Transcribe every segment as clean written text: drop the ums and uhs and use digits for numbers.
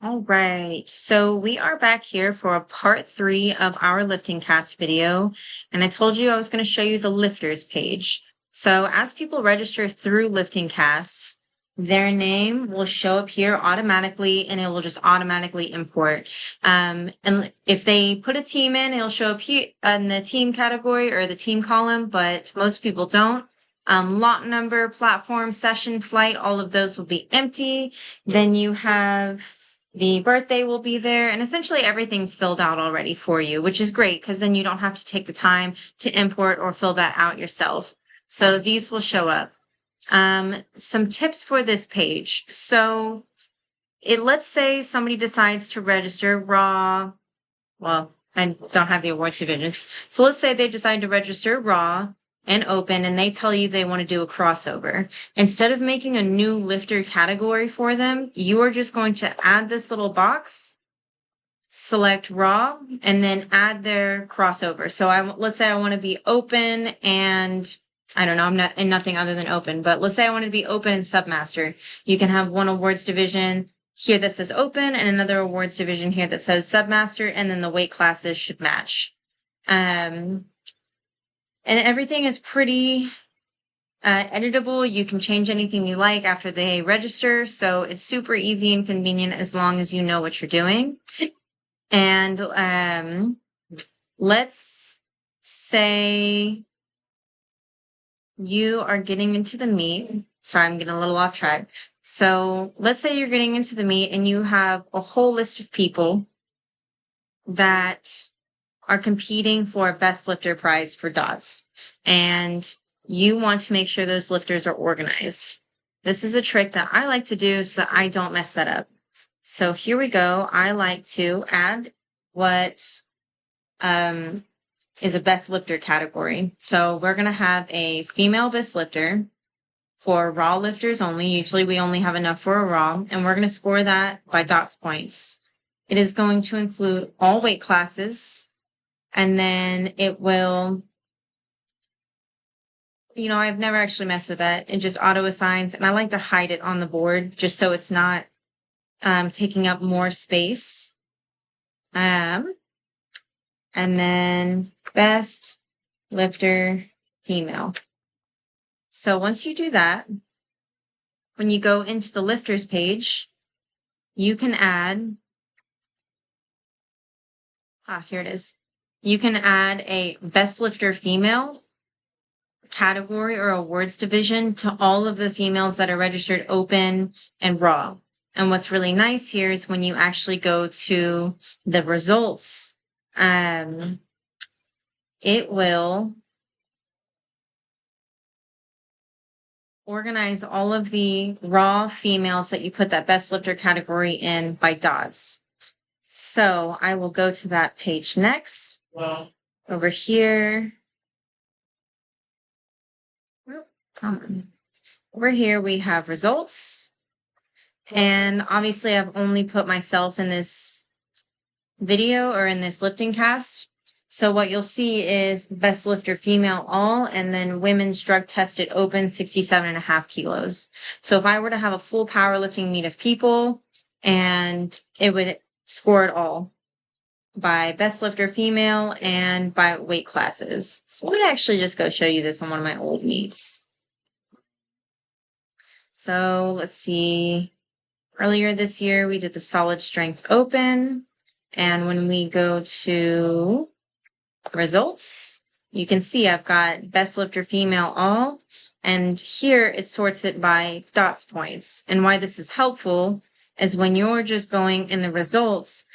All right, so we are back here for a part 3 of our lifting cast video, and I told you I was going to show you the lifters page. So as people register through lifting cast, their name will show up here automatically, and it will just automatically import. And if they put a team in, it'll show up here in the team category or the team column, but most people don't. Lot number, platform, session, flight, all of those will be empty. Then you have the birthday will be there, and essentially everything's filled out already for you, which is great because then you don't have to take the time to import or fill that out yourself. So these will show up. Some tips for this page. So let's say somebody decides to register raw. Well, I don't have the awards divisions. So let's say they decide to register raw and open, and they tell you they want to do a crossover. Instead of making a new lifter category for them, you are just going to add this little box, select raw, and then add their crossover. So let's say I want to be open and I don't know, I'm not in nothing other than open, but let's say I want to be open and submaster. You can have one awards division here that says open and another awards division here that says submaster, and then the weight classes should match. And everything is pretty editable. You can change anything you like after they register. So it's super easy and convenient as long as you know what you're doing. And let's say you are getting into the meet. Sorry, I'm getting a little off track. So let's say you're getting into the meet and you have a whole list of people that are competing for a best lifter prize for dots, and you want to make sure those lifters are organized. This is a trick that I like to do so that I don't mess that up. So here we go. I like to add what is a best lifter category. So we're going to have a female best lifter for raw lifters only. Usually we only have enough for a raw, and we're going to score that by dots points. It is going to include all weight classes. And then it will, I've never actually messed with that. It just auto assigns, and I like to hide it on the board just so it's not taking up more space. And then best lifter female. So once you do that, when you go into the lifters page, you can add, here it is. You can add a best lifter female category or awards division to all of the females that are registered open and raw. And what's really nice here is when you actually go to the results, it will organize all of the raw females that you put that best lifter category in by dots. So I will go to that page next. Over here. Over here we have results. And obviously I've only put myself in this video or in this lifting cast. So what you'll see is best lifter female all, and then women's drug tested open 67.5 kilos. So if I were to have a full powerlifting meet of people, and it would score it all by best lifter female and by weight classes. So let me actually just go show you this on one of my old meets. So let's see. Earlier this year, we did the solid strength open. And when we go to results, you can see I've got best lifter female all. And here it sorts it by dots points. And why this is helpful is when you're just going in the results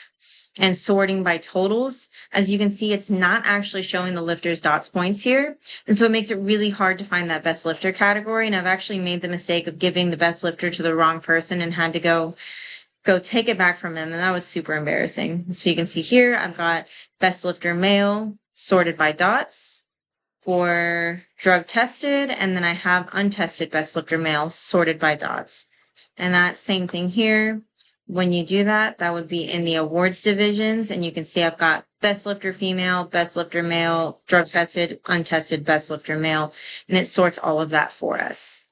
and sorting by totals, as you can see, it's not actually showing the lifter's dots points here. And so it makes it really hard to find that best lifter category. And I've actually made the mistake of giving the best lifter to the wrong person and had to go take it back from them. And that was super embarrassing. So you can see here, I've got best lifter male sorted by dots for drug tested. And then I have untested best lifter male sorted by dots. And that same thing here. When you do that, that would be in the awards divisions, and you can see I've got best lifter female, best lifter male, drug tested, untested, best lifter male, and it sorts all of that for us.